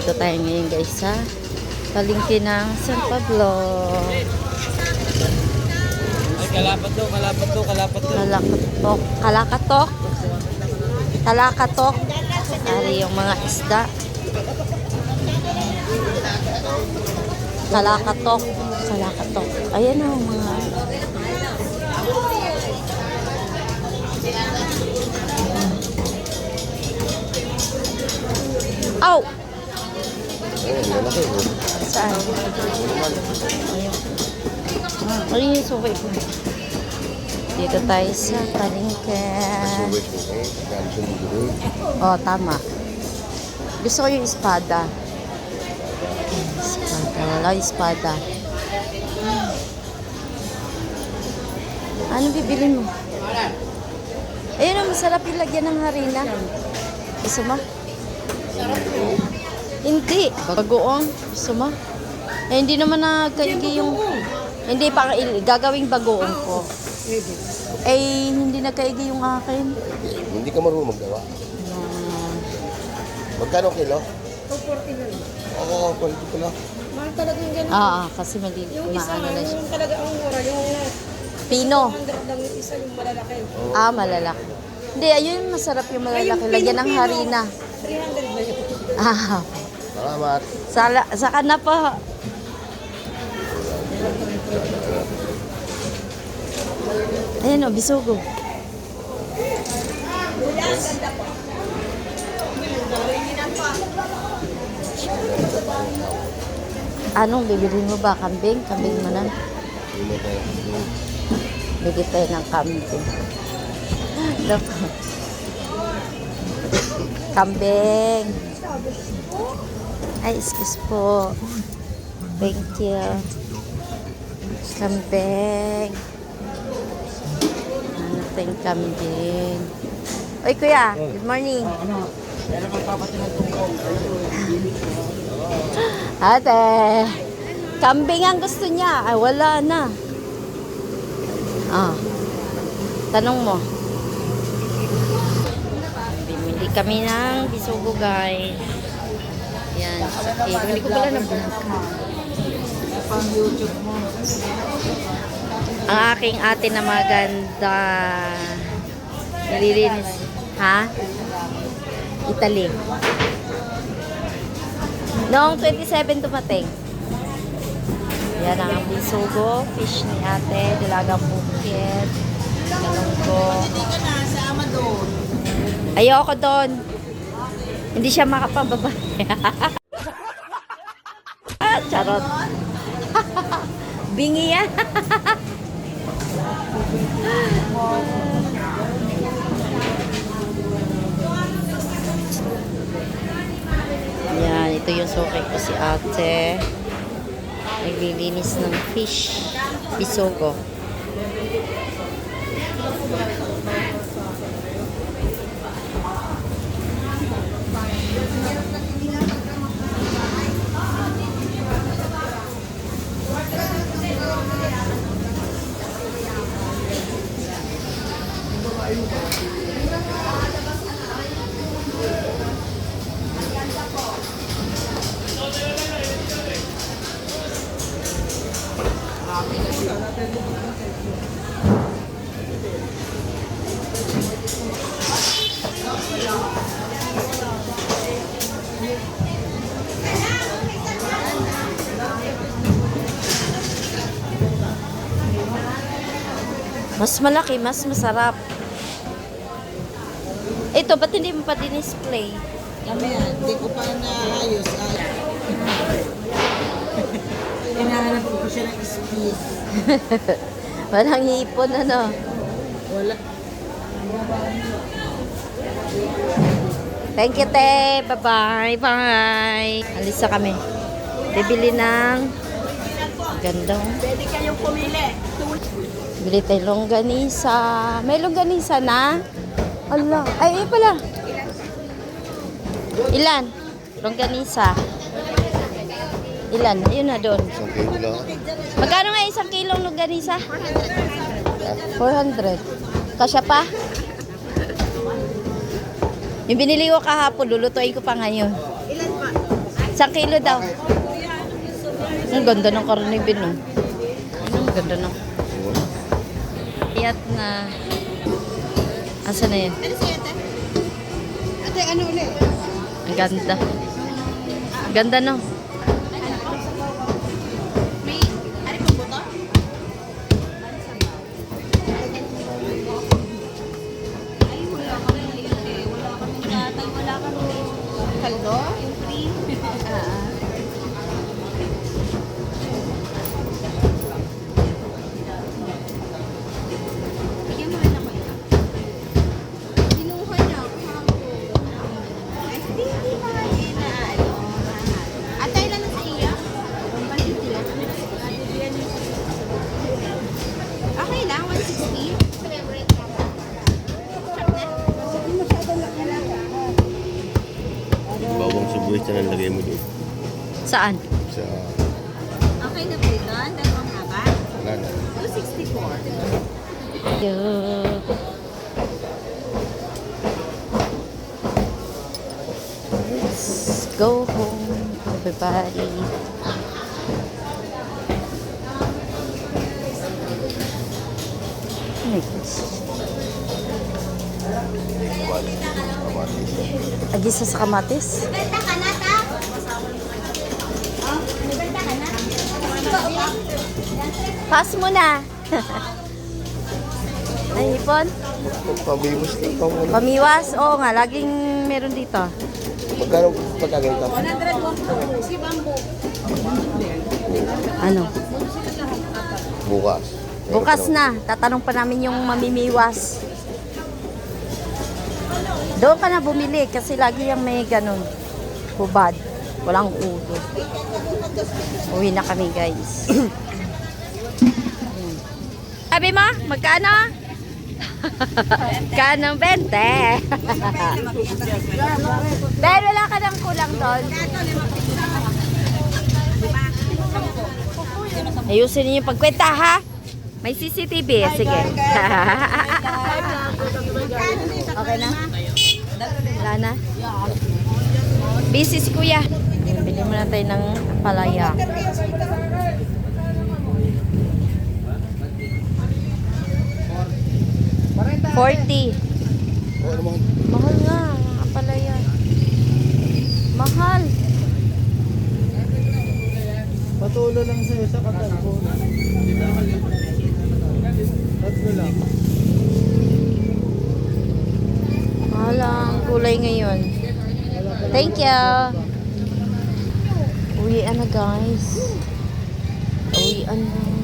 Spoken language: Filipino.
Dito tayo ngayon guys sa palengke ng San Pablo. Ay, kalapatok. Kalakatok. Ari yung mga isda. Kalakatok. Ayan o mga. Aw! Saan? Ayun yung sukay ko. Dito tayo sa palengke. Oh, tama. Gusto ko yung espada. Wala yung espada. Ano bibili mo? Ayun, masarap yung lagyan ng harina. Gusto mo? Hindi. Bagoong. Gusto mo? Eh, hindi naman nagkaigi yung... Hindi pa gagawing bagoong ko. Eh, hindi nagkaigi yung akin. Hindi ka marunong maggawa. Magkano kilo? 240 na lang. Oo, pwede ko lang. Mahal talaga yung ganun. Kasi mali. Yung isa, Maano na siya. yung talaga ang mura, yung Pino. 100 lang yung isa, yung malalaki. Malalaki. Hindi, ayun masarap yung malalaki. Lagyan ng harina. 300 na yun. Salamat. Saka na po. Ayan o, bisugo. Anong bibilhin mo ba? Kambing? Kambing mo na. Bili tayo ng kambing. Kambing. Ay, excuse po. Thank you. Kambing. Ano tayong kambing? Oy, kuya. Good morning. Ate. Kambing ang gusto niya. Ay, wala na. Tanong mo. Bimili kami ng bisugo, guys. Yan. Hindi ko pala na-vlog. Ang aking ate na maganda. Nililinis. Ha? Italy. Noong 27 dumating. Yan ang bisugo. Fish ni ate. Dalagang bukit. Galunggo. Ayoko doon. Hindi siya makapababa. Charot. Bingi yan. Yan, ito yung sukay ko si ate. Naglilinis ng fish. Bisugo. Mas malaki, mas masarap. Ito, ba't hindi mo pa din-display? Kami yan, hindi ko pa naayos. Hinahanap ko siya ng speed. Walang hipon, ano? Wala. Thank you, te. Bye-bye. Bye. Alis na kami. Bibili ng ganda. Pwede kayong pumili. Bili tayo longganisa. May longganisa na? Allah. Ay, pala. Ilan? Longganisa. Ilan? Ayun na doon. Isang kilo lang. Magkano nga isang kilong longganisa? 400. Kasya pa? Yung binili ko kahapon, lulutuin ko pa ngayon. Ilan pa? Isang kilo daw. Ang ganda ng karne, Bin, oh. Ang ganda ng... Iyat na... Asa na yan? Ate, ano ulit? Ang ganda. Ang ganda, no? May, ano po buto? Ay, wala kami. Wala kami tatay, wala kami. Kaldo? Yung free? Bigyan mo rin ako ito. Kinuha niya ako. Ay, hindi pa na ano. Atay lang na sa iya. Okay lang, 160. Bawang sibuyas na lang lagay mo doon. Saan? Sa... Okay na po ito. Dalawang haba. Wala na. 264. Yeah. Let's go home, everybody. Agisa sa kamatis. Benta ka na, ta? Oh, benta ka na? Pass mo na. Ay, hipon? Pabibos lang ito. Pamiwas? Oo nga, laging meron dito. Magkano pagkaganto? 100 si Bamboo. Ano? Bukas. Bukas na. Tatanong pa namin yung mamimiwas. Doon ka na bumili kasi lagi yung may ganun. Hubad. Walang ulo. Uwi na kami, guys. Sabi mo, magkano? Kanong 20. Dahil wala ka ng kulang doon. Ayusin niyo yung pagkwenta, ha? May CCTV. Sige. Okay na? Wala na? Busy si kuya. Bili muna tayo ng palaya. $40. Oo naman. Mahal nga, mga palaya. Mahal. Patulo lang sa'yo sa katalbo. Tatlo lang. Mahal ang gulay ngayon. Thank you. Uwian na, guys. Uwian na.